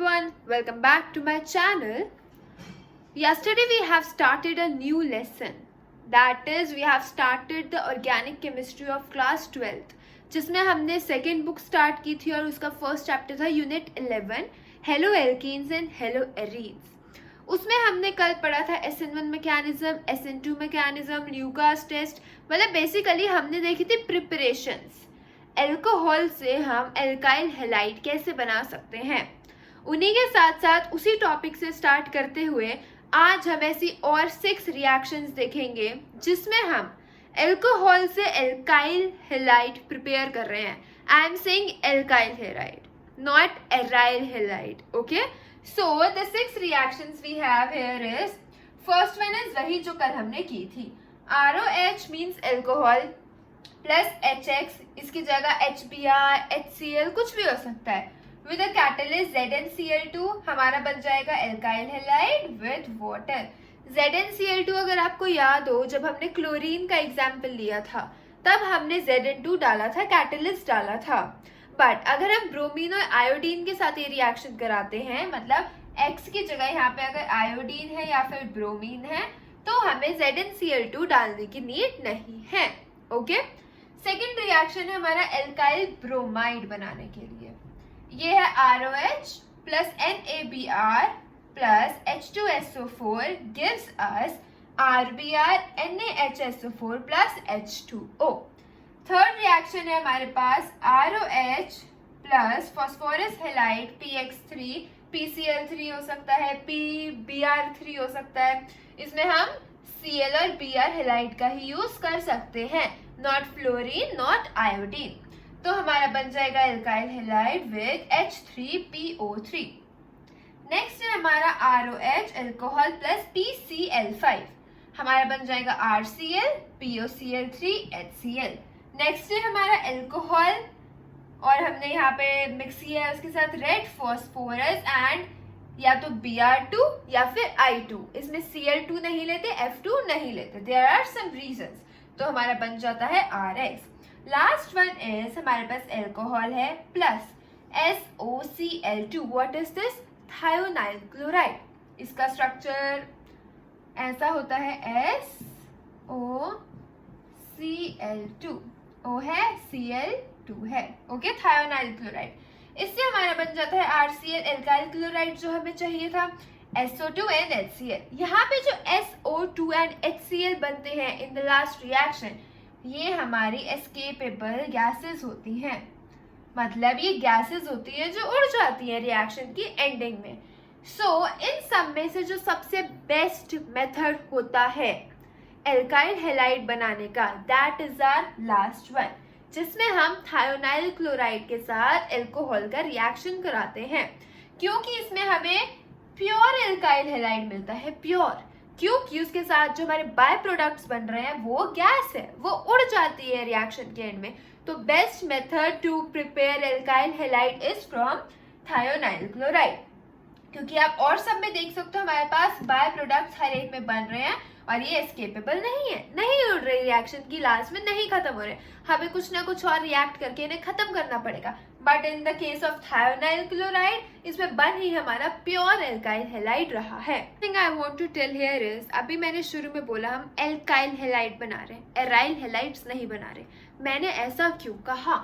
everyone, welcome back to my channel. Yesterday we have started a new lesson. That is, we have started the organic chemistry of class 12th, जिसमें हमने second book start की थी और उसका first chapter था unit 11 halo alkanes and halo arenes. उसमें हमने कल पढ़ा था SN1 mechanism, SN2 mechanism, Lucas test. मतलब बेसिकली हमने देखी थी प्रिपरेशंस, एल्कोहल से हम एल्काइल हैलाइड कैसे बना सकते हैं। उन्हीं के साथ साथ उसी टॉपिक से स्टार्ट करते हुए आज हम ऐसी और 6 रिएक्शंस देखेंगे जिसमें हम एल्कोहल से एल्काइल हैलाइड प्रिपेयर कर रहे हैं। I am saying alkyl halide, not aryl halide. Okay, so the 6 reactions we have here is, first one is वही जो कल हमने की थी, ROH मींस एल्कोहल प्लस HX, इसकी जगह HBr, HCl कुछ भी हो सकता है। विद अ कैटलिस्ट ZnCl2 हमारा बन जाएगा alkyl halide with water. ZnCl2 अगर आपको याद हो, जब हमने क्लोरीन का एग्जाम्पल लिया था तब हमने Zn2 डाला था, कैटलिस्ट डाला था। बट अगर हम ब्रोमीन और आयोडीन के साथ ये रिएक्शन कराते हैं, मतलब X की जगह यहाँ पे अगर आयोडीन है या फिर ब्रोमीन है, तो हमें ZnCl2 डालने की नीड नहीं है। ओके, सेकेंड रिएक्शन है हमारा एल्काइल ब्रोमाइड बनाने के लिए। ये है ROH plus NaBr plus H2SO4 gives us RBr NaHSO4 plus H2O। Third reaction है हमारे पास ROH plus phosphorus halide PX3, PCl3 हो सकता है, PBr3 हो सकता है। इसमें हम Cl और Br हैलाइड का ही यूज कर सकते हैं, नॉट फ्लोरीन नॉट आयोडीन। तो हमारा बन जाएगा alkyl halide with H3PO3। Next है हमारा ROH एल्कोहल प्लस PCl5, हमारा बन जाएगा RCl POCl3 HCl। नेक्स्ट है हमारा एल्कोहल और हमने यहाँ पे मिक्स किया है उसके साथ रेड फॉस्फोरस एंड या तो Br2 या फिर I2। इसमें Cl2 नहीं लेते, F2 नहीं लेते, देयर आर सम रीजंस। तो हमारा बन जाता है RX। लास्ट वन इज हमारे पास एल्कोहल है plus SOCl2। What is this? Thionyl chloride. इसका स्ट्रक्चर ऐसा होता है SOCl2, O है, Cl2 है। Okay, thionyl chloride. इससे हमारा बन जाता है RCl एल्काइल क्लोराइड जो हमें चाहिए था, SO2 एंड HCl। यहाँ पे जो SO2 एंड HCl बनते हैं इन द लास्ट रिएक्शन, ये हमारी एस्केपेबल गैसेस होती हैं। मतलब ये गैसेस होती है जो उड़ जाती है रिएक्शन की एंडिंग में। सो इन सब में से जो सबसे बेस्ट मेथड होता है एल्काइल हैलाइड बनाने का, that is our last one, जिसमें हम थायोनाइल क्लोराइड के साथ एल्कोहल का रिएक्शन कराते हैं। क्योंकि इसमें हमें प्योर एल्काइल हैलाइड मिलता है, प्योर। क्योंकि उसके साथ जो हमारे बाय प्रोडक्ट्स बन रहे हैं वो गैस है, वो उड़ जाती है रिएक्शन के एंड में। तो best method to prepare alkyl halide is from thionyl chloride. क्योंकि आप और सब में देख सकते हो हमारे पास बाय प्रोडक्ट्स हर एक में बन रहे हैं और ये एस्केपेबल नहीं है, नहीं उड़ रही रिएक्शन की लास्ट में, नहीं खत्म हो रहे, हमें कुछ ना कुछ और रिएक्ट करके इन्हें खत्म करना पड़ेगा। But in the case of thionyl chloride इसमें बन ही हमारा प्योर एल्काइल हैलाइड रहा है। Thing I want to tell here is, अभी मैंने शुरू में बोला हम एल्काइल हैलाइड बना रहे हैं, एराइल हैलाइड्स नहीं बना रहे। मैंने ऐसा क्यों कहा?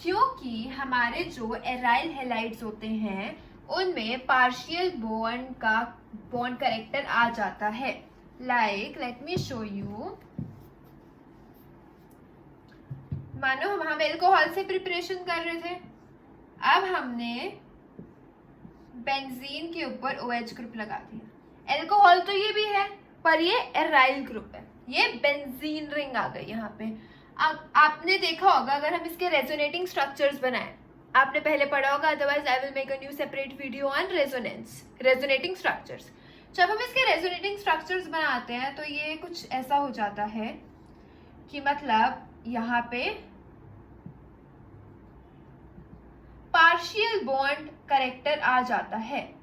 क्योंकि हमारे जो एराइल हैलाइड्स होते हैं उनमें पार्शियल बॉन्ड करेक्टर आ जाता है। Like let me show you. मानो हम एल्कोहल से प्रिपरेशन कर रहे थे, अब हमने बेंजीन के ऊपर OH ग्रुप लगा दिया। एल्कोहल तो ये भी है पर ये एराइल ग्रुप है, ये बेंजीन रिंग आ गई यहाँ पे। अब आपने देखा होगा अगर हम इसके रेजोनेटिंग स्ट्रक्चर्स बनाएं, आपने पहले पढ़ा होगा, otherwise I will make a new separate video on resonating structures. जब हम इसके रेजोनेटिंग स्ट्रक्चर्स बनाते हैं तो ये कुछ ऐसा हो जाता है कि मतलब यहाँ पे पार्शियल बॉन्ड करेक्टर आ जाता है,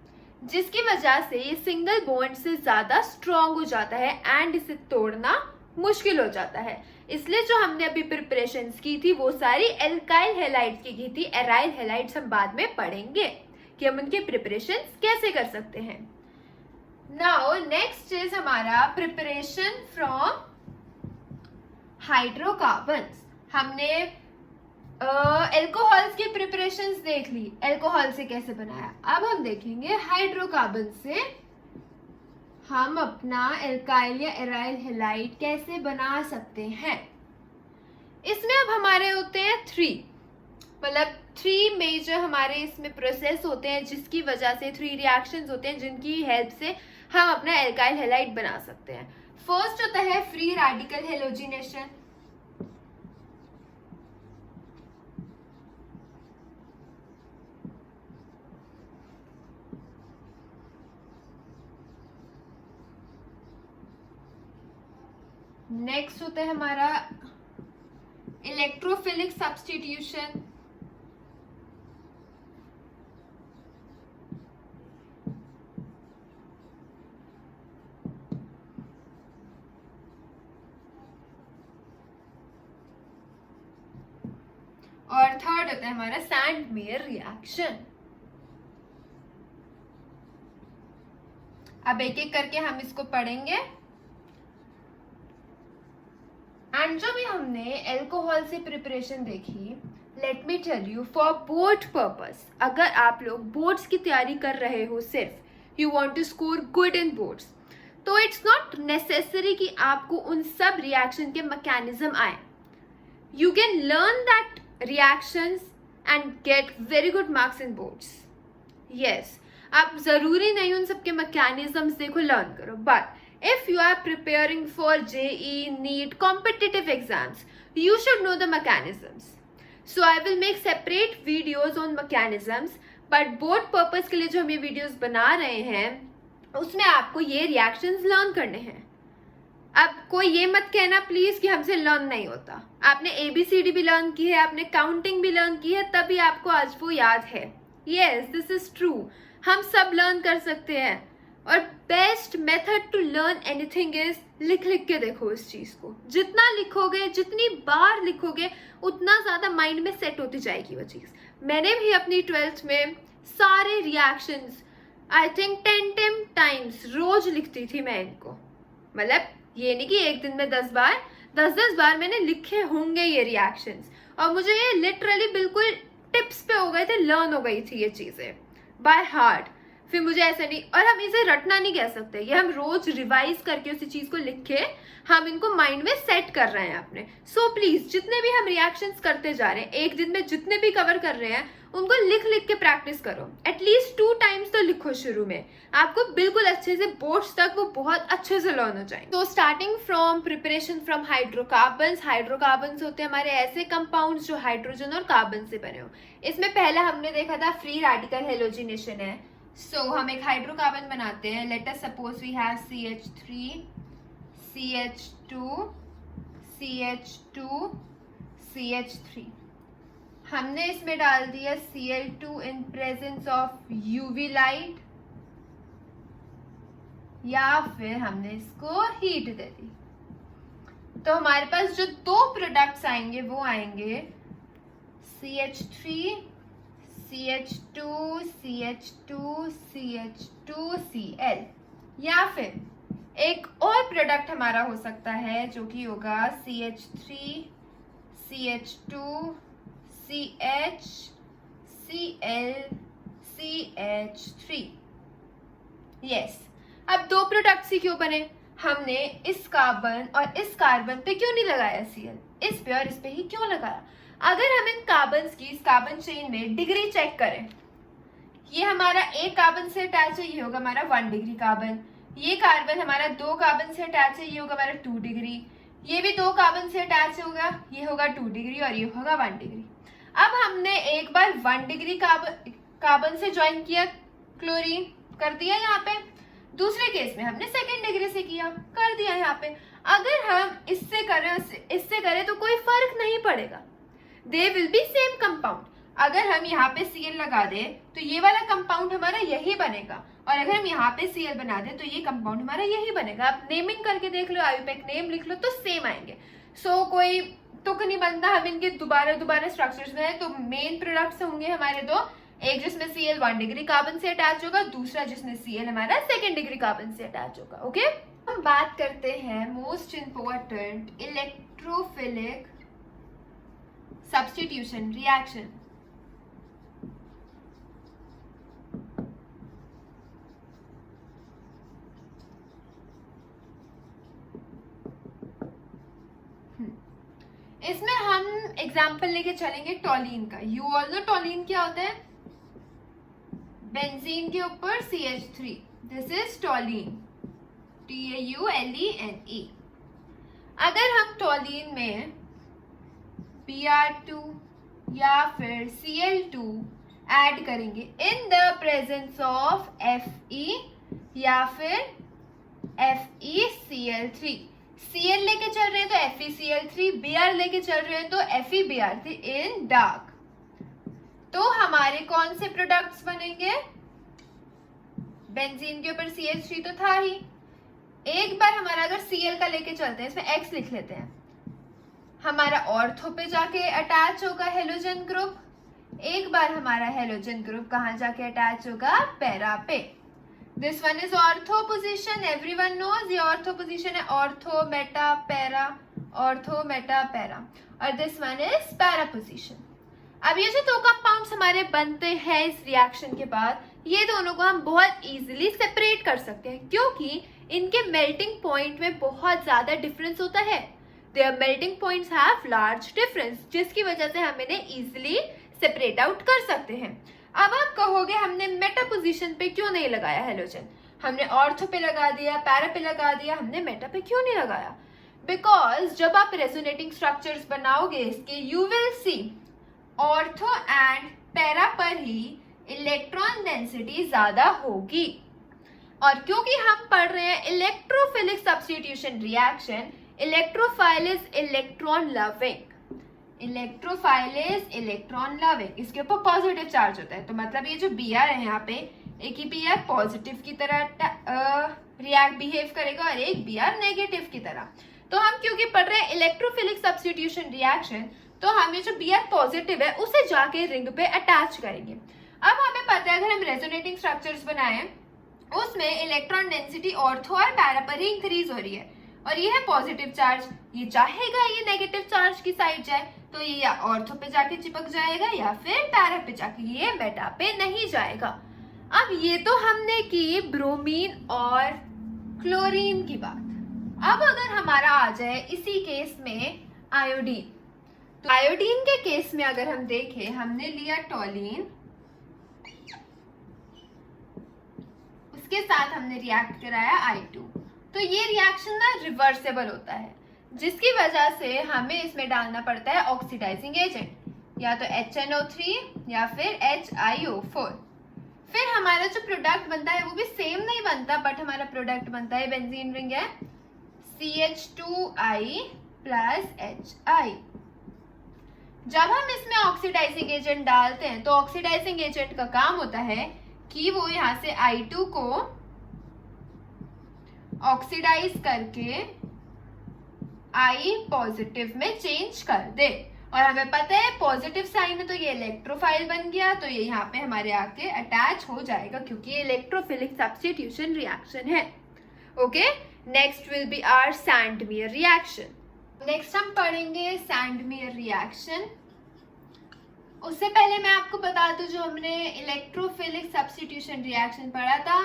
जिसकी वजह से ये सिंगल बॉन्ड से ज्यादा स्ट्रॉन्ग हो जाता है एंड इसे तोड़ना मुश्किल हो जाता है। इसलिए जो हमने अभी प्रिपरेशंस की थी वो सारी एल्काइल हैलाइड्स की थी, एराइल हैलाइड्स हम बाद में पढ़ेंगे। कि हम उनके प्रिपरेशन कैसे कर सकते हैं। नाउ नेक्स्ट इज हमारा प्रिपरेशन फ्रॉम हाइड्रोकार्बन्स। हमने अल्कोहल्स की प्रिपरेशंस देख ली, अल्कोहल से कैसे बनाया। अब हम देखेंगे हाइड्रोकार्बन से हम अपना एल्काइल या एराइल हैलाइड कैसे बना सकते हैं। इसमें अब हमारे होते हैं 3 मेजर हमारे इसमें प्रोसेस होते हैं, जिसकी वजह से 3 रिएक्शंस होते हैं जिनकी हेल्प से हम अपना एल्काइल हैलाइड बना सकते हैं। फर्स्ट होता है फ्री रेडिकल हेलोजिनेशन। नेक्स्ट होता है हमारा इलेक्ट्रोफिलिक सब्स्टिट्यूशन। और थर्ड होता है हमारा सैंड मेयर रिएक्शन। अब एक एक करके हम इसको पढ़ेंगे। एंड जो भी हमने अल्कोहल से प्रिपरेशन देखी, let me tell you, for board purpose, अगर आप लोग बोर्ड्स की तैयारी कर रहे हो, सिर्फ you want to score good in boards, तो इट्स नॉट नेसेसरी कि आपको उन सब रिएक्शन के मैकेनिज्म आए। You can learn that reactions and get very good marks in boards. Yes, आप जरूरी नहीं उन सबके मैकेनिज्म्स देखो, लर्न करो, but if you are preparing for JE, NEET, competitive exams, you should know the mechanisms. So I will make separate videos on mechanisms, but board purpose के लिए जो हम ये videos बना रहे हैं उसमें आपको ये reactions लर्न करने हैं। अब कोई ये मत कहना प्लीज कि हमसे लर्न नहीं होता। आपने ABCD भी लर्न की है, आपने काउंटिंग भी लर्न की है, तभी आपको आज वो याद है। यस, दिस इज ट्रू, हम सब लर्न कर सकते हैं। और best method to learn anything is लिख के देखो इस चीज को। जितना लिखोगे, जितनी बार लिखोगे, उतना ज्यादा माइंड में सेट होती जाएगी वो चीज। मैंने भी अपनी 12th में सारे रिएक्शंस आई थिंक 10 टाइम्स रोज लिखती थी मैं इनको। मतलब ये नहीं कि एक दिन में 10 बार मैंने लिखे होंगे ये रिएक्शंस, और मुझे ये लिटरली बिल्कुल टिप्स पे हो गए थे, लर्न हो गई थी ये चीजें बाय हार्ट। फिर मुझे ऐसा नहीं, और हम इसे रटना नहीं कह सकते, ये हम रोज रिवाइज करके उसी चीज को लिख के हम इनको माइंड में सेट कर रहे हैं अपने। सो प्लीज जितने भी हम रिएक्शंस करते जा रहे हैं, एक दिन में जितने भी कवर कर रहे हैं, उनको लिख के प्रैक्टिस करो। एटलीस्ट 2 टाइम्स तो लिखो शुरू में, आपको बिल्कुल अच्छे से बोर्ड्स तक वो बहुत अच्छे से लर्न हो जाएंगे। तो starting from preparation from hydrocarbons. Hydrocarbons होते हैं हमारे ऐसे कंपाउंड्स जो हाइड्रोजन और कार्बन से बने हो। इसमें पहला हमने देखा था फ्री रेडिकल हेलोजिनेशन है। सो हम एक हाइड्रोकार्बन बनाते हैं। Let us suppose we have CH3, CH2, CH2, CH3। हमने इसमें डाल दिया Cl2 in presence of UV light, या फिर हमने इसको हीट दे दी। तो हमारे पास जो 2 प्रोडक्ट्स आएंगे वो आएंगे CH3, CH2, CH2, CH2, Cl, या फिर एक और प्रोडक्ट हमारा हो सकता है जो कि होगा CH3, CH2, CH, Cl, CH3। Yes, अब 2 प्रोडक्ट्स ही क्यों बने? हमने इस कार्बन और इस कार्बन पे क्यों नहीं लगाया Cl, इस पे और इस पे ही क्यों लगाया? अगर हम इन कार्बन्स की इस कार्बन चेन में डिग्री चेक करें, ये हमारा एक कार्बन से अटैच है, ये होगा हमारा 1 डिग्री कार्बन। ये कार्बन हमारा 2 कार्बन से अटैच है, ये होगा हमारा 2 डिग्री। ये भी 2 कार्बन से अटैच होगा, ये होगा 2 डिग्री और ये होगा 1 डिग्री। अब हमने एक बार 1 डिग्री कार्बन से ज्वाइन किया, क्लोरीन कर दिया यहाँ पे। दूसरे केस में हमने 2nd डिग्री से किया, कर दिया यहाँ पे। अगर हम इससे करें तो कोई फर्क नहीं पड़ेगा, they will be same compound. अगर हम यहाँ पे Cl लगा दे तो ये वाला कंपाउंड हमारा यही बनेगा, और अगर हम यहाँ पे Cl बना दे तो ये कंपाउंड हमारा यही बनेगा। आप नेमिंग करके देख लो, आयुपेक नेम लिख लो तो सेम आएंगे। सो कोई तुक नहीं बनता हम इनके दोबारा स्ट्रक्चर्स में। तो मेन प्रोडक्ट्स होंगे हमारे 2, एक जिसमें Cl 1 डिग्री कार्बन से अटैच होगा, दूसरा जिसमें Cl हमारा 2 डिग्री कार्बन से अटैच होगा। ओके, हम बात करते हैं most important electrophilic substitution reaction. इसमें हम एग्जाम्पल लेके चलेंगे टॉलीन का। यू ऑल नो टॉलीन क्या होता है? बेंजीन के ऊपर CH3, दिस इज टॉलीन, TAULENE। अगर हम टॉलीन में Br2 या फिर Cl2 ऐड करेंगे इन द प्रेजेंस ऑफ Fe या फिर FeCl3, Cl लेके चल रहे हैं तो FeCl3, Br लेके चल रहे हैं तो FeBr3 इन डार्क, तो हमारे कौन से प्रोडक्ट्स बनेंगे? बेंजीन के ऊपर CH3 तो था ही। एक बार हमारा अगर Cl का लेके चलते हैं, इसमें X लिख लेते हैं, हमारा ऑर्थो पे जाके अटैच होगा हेलोजन ग्रुप। एक बार हमारा हेलोजन ग्रुप कहाँ जाके अटैच होगा? पैरा पे। This one is ortho position, everyone knows ये ऑर्थो पोजीशन है, ortho meta para, ortho meta para, और this one is para position. अब ये जो दो कंपाउंड्स हमारे बनते हैं इस रिएक्शन के बाद, ये दोनों को हम बहुत इजीली सेपरेट कर सकते हैं क्योंकि इनके मेल्टिंग पॉइंट में बहुत ज्यादा डिफरेंस होता है। Their melting points have large difference, जिसकी वजह से हम इन्हें इजीली सेपरेट आउट कर सकते हैं। अब आप कहोगे हमने मेटा पोजीशन पे क्यों नहीं लगाया हेलोजन? हमने ऑर्थो पे लगा दिया, पैरा पे लगा दिया, हमने मेटा पे क्यों नहीं लगाया? बिकॉज जब आप रेजोनेटिंग स्ट्रक्चर्स बनाओगे इसके, you will see ortho and para पर ही इलेक्ट्रॉन डेंसिटी ज्यादा होगी। और क्योंकि हम पढ़ रहे हैं electrophilic substitution reaction, electrophile is electron loving, electrophile is electron loving, इसके ऊपर पॉजिटिव चार्ज होता है। तो मतलब ये जो Br है यहाँ पे, एक ही Br पॉजिटिव की तरह रिएक्ट बिहेव करेगा और एक Br नेगेटिव की तरह। तो हम क्योंकि पढ़ रहे हैं इलेक्ट्रोफिलिक सब्स्टिट्यूशन रिएक्शन, तो हम ये जो Br पॉजिटिव है उसे जाके रिंग पे अटैच करेंगे। अब हमें पता है अगर हम रेजोनेटिंग स्ट्रक्चर्स बनाए उसमें इलेक्ट्रॉन डेंसिटी ऑर्थो और पैरा पर ही इंक्रीज हो रही है, और ये है पॉजिटिव चार्ज, ये चाहेगा ये नेगेटिव चार्ज की साइड जाए, तो ये या ऑर्थो पे जाके चिपक जाएगा या फिर पैरा पे जाके, ये मेटा पे नहीं जाएगा। अब ये तो हमने की ब्रोमीन और क्लोरीन की बात। अब अगर हमारा आ जाए इसी केस में आयोडीन, तो आयोडीन के केस में अगर हम देखें, हमने लिया टॉलीन, उसके साथ हमने रिएक्ट कराया I2, तो ये रिएक्शन ना रिवर्सेबल होता है, जिसकी वजह से हमें इसमें डालना पड़ता है ऑक्सीडाइजिंग एजेंट, या तो HNO3 या फिर HiO4। फिर हमारा जो प्रोडक्ट बनता है वो भी सेम नहीं बनता, बट हमारा प्रोडक्ट बनता है, बेंजीन रिंग है CH2I प्लस HI। जब हम इसमें ऑक्सीडाइजिंग एजेंट डालते हैं तो ऑक्सीडाइजिंग एजेंट का काम होता है कि वो यहाँ से I2 को ऑक्सीडाइज करके I पॉजिटिव में चेंज कर दे, और हमें पता है पॉजिटिव साइन है तो ये इलेक्ट्रोफाइल बन गया, तो ये यहाँ पे हमारे आके अटैच हो जाएगा क्योंकि ये इलेक्ट्रोफिलिक सब्स्टिट्यूशन रिएक्शन है। Okay, next will be our Sandmeyer reaction. Next हम पढ़ेंगे सैंडमेयर रिएक्शन। उससे पहले मैं आपको बता दूं, जो हमने इलेक्ट्रोफिलिक सब्स्टिट्यूशन रिएक्शन पढ़ा था,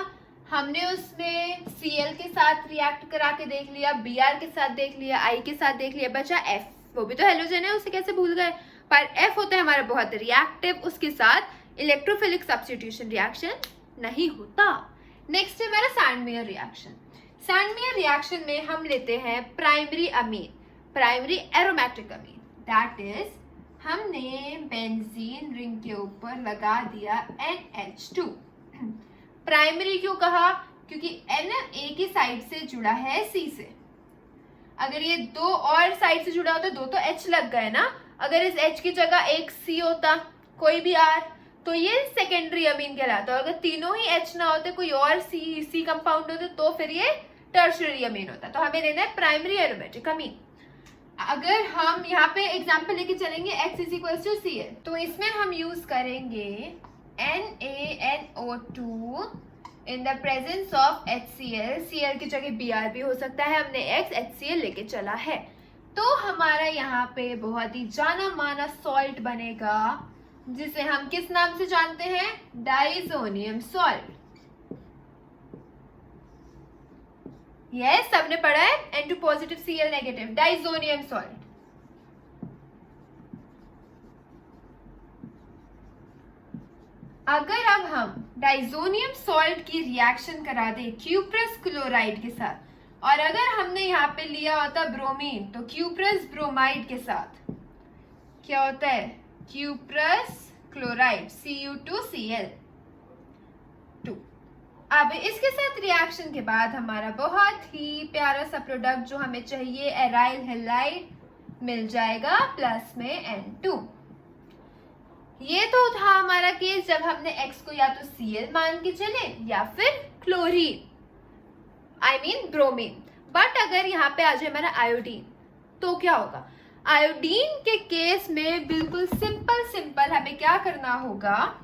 हमने उसमें Cl के साथ रिएक्ट करा के देख लिया, Br के साथ देख लिया, I के साथ देख लिया, बचा F, वो भी तो हेलोजन है, उसे कैसे भूल गए। पर F होता है हमारा बहुत रिएक्टिव, उसके साथ इलेक्ट्रोफिलिक सब्स्टिट्यूशन रिएक्शन नहीं होता। नेक्स्ट है हमारा सैंडमेयर रिएक्शन। सैंडमेयर रिएक्शन में हम लेते हैं primary amine, primary aromatic amine, that is हमने बेंजीन रिंग के ऊपर लगा दिया NH2। प्राइमरी क्यों कहा? क्योंकि N एक ही साइड से जुड़ा है C से, अगर ये दो और साइड से जुड़ा होता दो तो H लग गए ना, अगर इस H की जगह एक C होता, कोई भी R, तो ये सेकेंडरी अमीन कहलाता, और अगर तीनों ही H ना होते, कोई और C कंपाउंड होते, तो फिर ये टर्शियरी अमीन होता। तो हमें लेना है प्राइमरी एरोमेटिक अमीन। अगर हम यहाँ पे एग्जाम्पल लेके चलेंगे X is equal to Cl, तो इसमें हम यूज करेंगे NaNO2 in the presence of HCl, Cl की जगह Br भी हो सकता है, हमने X HCl लेके चला है, तो हमारा यहाँ पे बहुत ही जाना माना सॉल्ट बनेगा जिसे हम किस नाम से जानते हैं? Diazonium salt. यस, सबने पढ़ा है N2 positive Cl negative, diazonium salt. अगर अब हम डाइजोनियम सॉल्ट की रिएक्शन करा दें क्यूप्रस क्लोराइड के साथ, और अगर हमने यहाँ पे लिया होता ब्रोमीन, तो क्यूप्रस ब्रोमाइड के साथ क्या होता है? Cuprous chloride Cu2Cl2। अब इसके साथ रिएक्शन के बाद हमारा बहुत ही प्यारा सा प्रोडक्ट जो हमें चाहिए, एराइल हैलाइड, मिल जाएगा प्लस में N2। ये तो था हमारा केस जब हमने X को या तो Cl मान के चले या फिर chlorine, I mean bromine. But अगर यहाँ पे आ जाए हमारा आयोडीन, तो क्या होगा? आयोडीन के केस में बिल्कुल सिंपल हमें क्या करना होगा?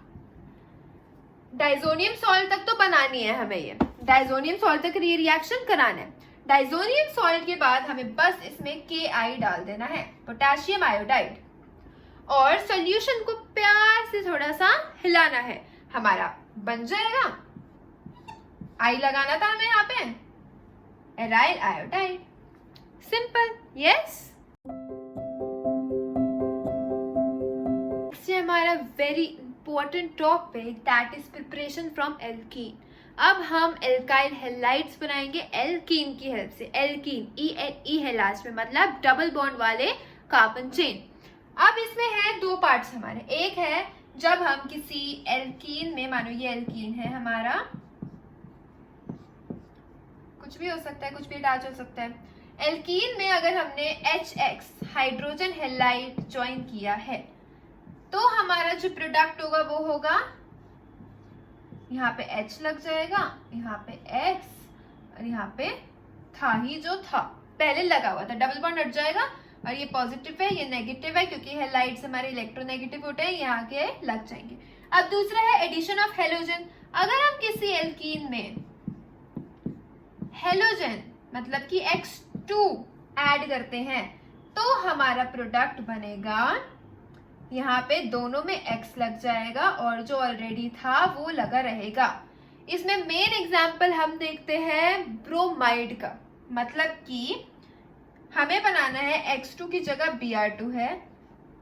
डाइजोनियम सॉल्ट तक तो बनानी है हमें, ये डाइजोनियम सॉल्ट तक रिएक्शन कराना है। डाइजोनियम सॉल्ट के बाद हमें बस इसमें Ki डाल देना है, पोटेशियम आयोडाइड, और सॉल्यूशन को प्यार से थोड़ा सा हिलाना है, हमारा बन जाएगा। आई लगाना था हमें यहाँ पे, एराइल आयोडाइड। Simple, yes. हमारा very important topic that is preparation from alkene. अब हम एल्काइल हैलाइड्स बनाएंगे एल्कीन की हेल्प से। एल्कीन E है लास्ट में, मतलब डबल बॉन्ड वाले कार्बन चेन। अब इसमें है दो पार्ट्स हमारे। एक है जब हम किसी एल्कीन में, मानो ये एल्कीन है हमारा, कुछ भी हो सकता है, कुछ भी अटैच हो सकता है। एल्कीन में अगर हमने HX हाइड्रोजन हैलाइड ज्वाइन किया है, तो हमारा जो प्रोडक्ट होगा वो होगा, यहाँ पे H लग जाएगा, यहाँ पे X, और यहाँ पे था ही जो था पहले लगा हुआ था, डबल बॉन्ड हट जाएगा, और ये पॉजिटिव है, ये नेगेटिव है, क्योंकि हैलाइड्स हमारे इलेक्ट्रोनेगेटिव होते हैं, यहाँ के लग जाएंगे। अब दूसरा है एडिशन ऑफ हेलोजन। अगर हम किसी एल्कीन में हेलोजन मतलब कि X2 ऐड करते हैं, तो हमारा प्रोडक्ट बनेगा, यहाँ पे दोनों में X लग जाएगा और जो ऑलरेडी था वो लगा रहेगा। इसमें मेन एग्जाम्पल हम देखते हैं ब्रोमाइड का, मतलब कि हमें बनाना है X2 की जगह Br2 है,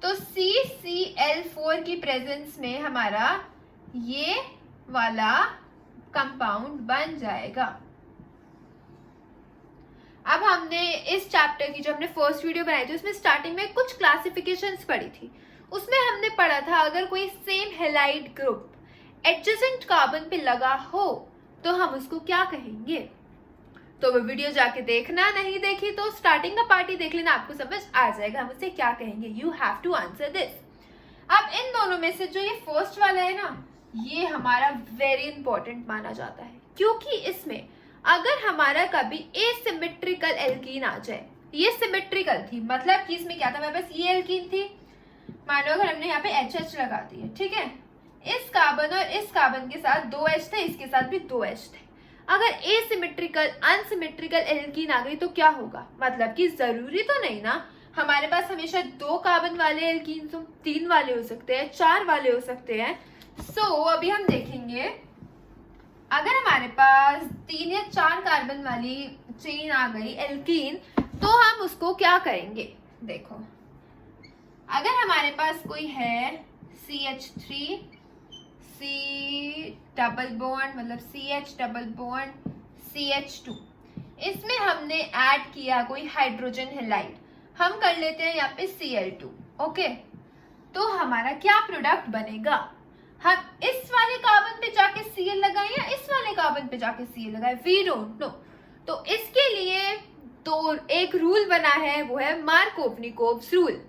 तो CCl4 की प्रेजेंस में हमारा ये वाला कंपाउंड बन जाएगा। अब हमने इस चैप्टर की जो हमने फर्स्ट वीडियो बनाई थी, उसमें स्टार्टिंग में कुछ क्लासिफिकेशंस पढ़ी थी। उसमें हमने पढ़ा था अगर कोई same halide group adjacent carbon पे लगा हो तो हम उसको क्या कहेंगे। तो वो वीडियो जाके देखना, नहीं देखी तो स्टार्टिंग का पार्ट ही देख लेना, आपको समझ आ जाएगा हम उसे क्या कहेंगे। You have to answer this. अब इन दोनों में से जो ये फर्स्ट वाला है ना, ये हमारा वेरी इंपॉर्टेंट माना जाता है, क्योंकि इसमें अगर हमारा कभी एसिमेट्रिकल एल्कीन आ जाए, ये सिमेट्रिकल थी, मतलब कि इसमें क्या था, मेरे पास ये एल्कीन थी, मानो अगर हमने यहाँ पे HH लगा दी है, ठीक है, इस कार्बन और इस कार्बन के साथ 2 H थे, इसके साथ भी 2 H थे। अगर एसिमेट्रिकल अनसिमेट्रिकल एल्कीन आ गई तो क्या होगा, मतलब कि जरूरी तो नहीं ना हमारे पास हमेशा 2 कार्बन वाले एल्कीन हो, 3 वाले हो सकते हैं, 4 वाले हो सकते हैं। सो अभी हम देखेंगे, अगर हमारे पास 3 या 4 कार्बन वाली चेन आ गई एल्कीन, तो हम उसको क्या करेंगे। देखो, अगर हमारे पास कोई है CH3 C डबल बॉन्ड, मतलब CH डबल बॉन्ड CH2, इसमें हमने ऐड किया कोई हाइड्रोजन हैलाइड, हम कर लेते हैं यहाँ पे Cl2, ओके, तो हमारा क्या प्रोडक्ट बनेगा। हम इस वाले कार्बन पे जाके Cl लगाएं या इस वाले कार्बन पे जाके Cl लगाएं, वी डोंट नो। तो इसके लिए एक रूल बना है, वो है मार्कोवनिकोव्स रूल,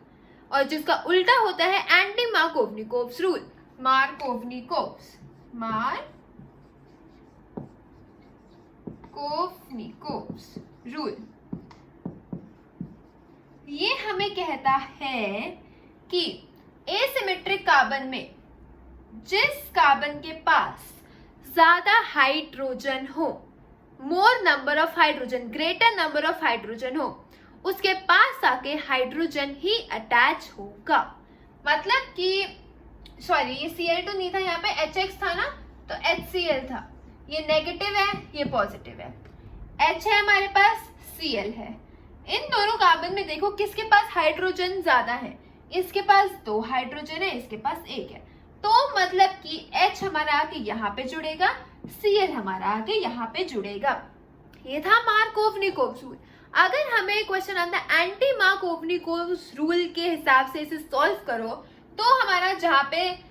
और जिसका उल्टा होता है anti Markovnikov's rule. Markovnikov's rule ये हमें कहता है कि एसिमेट्रिक कार्बन में जिस कार्बन के पास ज्यादा हाइड्रोजन हो, मोर number of hydrogen, greater number of hydrogen हो, उसके पास आके हाइड्रोजन ही अटैच होगा। मतलब कि सॉरी, ये Cl2 नहीं था, यहाँ पे HX था ना, तो HCl था। ये नेगेटिव है, ये पॉजिटिव है। H है हमारे पास, Cl है। इन दोनों कार्बन में देखो किसके पास हाइड्रोजन ज्यादा है। इसके पास 2 हाइड्रोजन है, इसके पास 1 है। तो मतलब कि H हमारा आके यहाँ पे जुड़ेगा, Cl हमारा आके यहाँ पे जुड़ेगा। ये था मार्कोव-निकोव्स रूल। अगर हमें क्वेश्चन आता है एंटी मार्कोव-निकोव्स रूल के हिसाब से इसे सॉल्व करो, तो हमारा जहाँ पे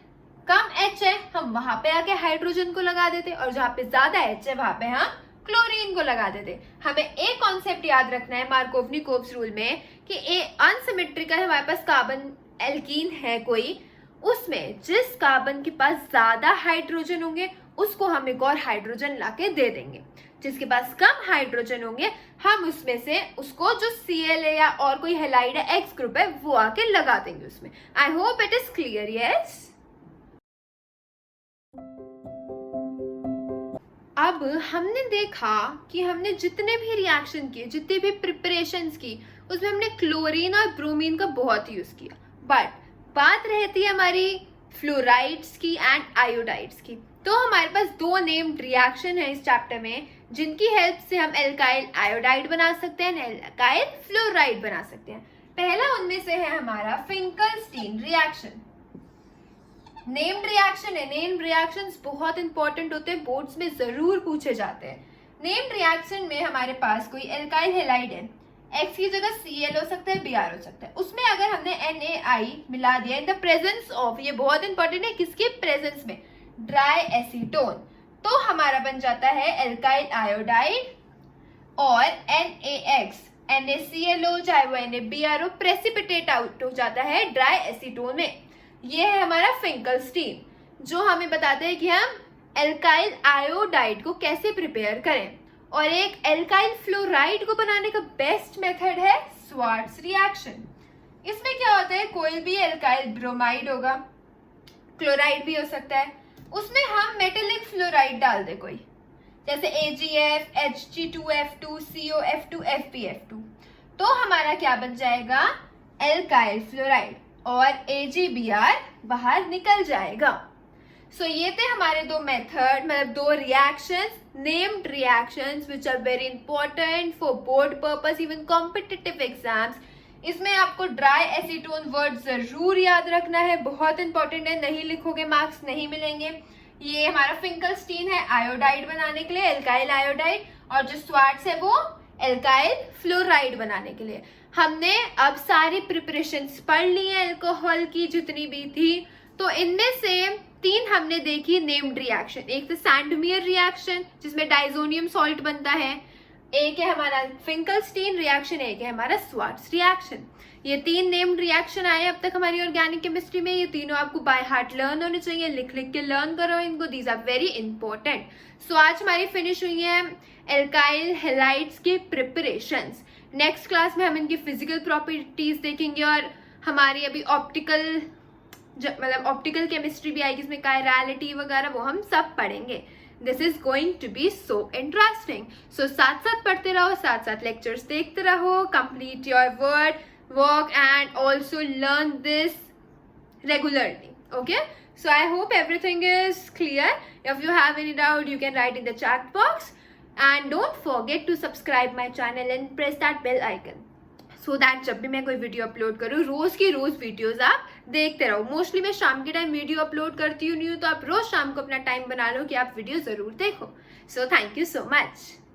कम H है हम वहां पे आके हाइड्रोजन को लगा देते, और जहाँ पे ज्यादा H है वहां पे हम क्लोरीन को लगा देते। हमें एक कॉन्सेप्ट याद रखना है मार्कोव-निकोव्स रूल में कि अनसिमेट्रिकल हमारे पास कार्बन एल्कीन है कोई, उसमें जिस कार्बन के पास ज्यादा हाइड्रोजन होंगे उसको हम एक और हाइड्रोजन लाके दे देंगे। जिसके पास कम हाइड्रोजन होंगे हम उसमें से उसको जो Cl है या और कोई हेलाइड है, X ग्रुप है, वो आके लगा देंगे उसमें। I hope it is clear. Yes, अब हमने देखा कि हमने जितने भी रिएक्शन किए, जितने भी प्रिपरेशंस की, उसमें हमने क्लोरीन और ब्रोमीन का बहुत यूज किया। बट बात रहती है हमारी फ्लोराइड्स की एंड आयोडाइड्स की। तो हमारे पास 2 नेम्ड रिएक्शन है इस चैप्टर में, जिनकी हेल्प से हम एल्काइल आयोडाइड बना सकते हैं, एल्काइल फ्लोराइड बना सकते हैं। पहला उनमें से है हमारा फिंकलस्टीन रिएक्शन। नेम्ड रिएक्शन है। नेम्ड रिएक्शंस बहुत इंपॉर्टेंट होते हैं, बोर्ड्स में जरूर पूछे जाते हैं। नेम्ड रिएक्शन में हमारे पास कोई एल्काइल हैलाइड है, X की जगह Cl हो सकता है, Br हो सकता है। उसमें अगर हमने NaI मिला दिया इन द प्रेजेंस ऑफ, ये बहुत इंपॉर्टेंट है, किसके प्रेजेंस में, ड्राई एसीटोन, तो हमारा बन जाता है एल्काइल आयोडाइड, और NaX, NaCl चाहे वो NaBr हो, प्रेसिपिटेट आउट हो जाता है ड्राई एसीटोन में। ये है हमारा फिंकलस्टीन, जो हमें बताते हैं कि हम एल्काइल आयोडाइड को कैसे प्रिपेयर करें। और एक एल्काइल फ्लोराइड को बनाने का बेस्ट मेथड है स्वार्ट्ज रिएक्शन। इसमें क्या होता है, कोई भी एल्काइल ब्रोमाइड होगा, क्लोराइड भी हो सकता है, उसमें हम मेटेलिक फ्लोराइड डाल दे कोई, जैसे AgF, Hg2F2, COF2, FbF2, तो हमारा क्या बन जाएगा, एल्काइल फ्लोराइड, और AgBr बाहर निकल जाएगा। सो ये थे हमारे 2 मेथड, मतलब 2 reactions, named reactions which are very important for board purpose, even competitive exams. इसमें आपको ड्राई एसीटोन वर्ड जरूर याद रखना है, बहुत इंपॉर्टेंट है, नहीं लिखोगे मार्क्स नहीं मिलेंगे। ये हमारा फिंकलस्टीन है आयोडाइड बनाने के लिए, एल्काइल आयोडाइड, और जो स्वार्ट्ज है वो एल्काइल फ्लोराइड बनाने के लिए। हमने अब सारी प्रिपरेशंस पढ़ ली है अल्कोहल की जितनी भी थी, तो इनमें से 3 हमने देखी नेम्ड रिएक्शन। एक तो सैंडमियर रिएक्शन जिसमें डाइजोनियम सॉल्ट बनता है, एक है हमारा फिंकलस्टीन रिएक्शन, एक है हमारा स्वार्ट्ज रिएक्शन। ये 3 नेम्ड रिएक्शन आए अब तक हमारी ऑर्गेनिक केमिस्ट्री में। ये तीनों आपको बाय हार्ट लर्न होने चाहिए, लिख लिख के लर्न करो इनको, दीज आर वेरी इंपॉर्टेंट। सो आज हमारी फिनिश हुई है एल्काइल हैलाइड्स के प्रिपरेशंस। नेक्स्ट क्लास में हम इनकी फिजिकल प्रॉपर्टीज देखेंगे, और हमारी अभी ऑप्टिकल केमिस्ट्री भी आएगी, इसमें कायरलिटी वगैरह वो हम सब पढ़ेंगे। This is going to be so interesting. So साथ साथ पढ़ते रहो, साथ साथ लेक्चर्स देखते रहो, complete your work and also learn this regularly. Okay, so I hope everything is clear. If you have any doubt, you can write in the chat box, and don't forget to subscribe my channel and press that bell icon so that जब भी मैं कोई video upload करूँ, रोज की रोज videos आप देखते रहो। Mostly मैं शाम के टाइम वीडियो अपलोड करती हूँ, तो आप रोज शाम को अपना टाइम बना लो कि आप वीडियो जरूर देखो। So thank you so much.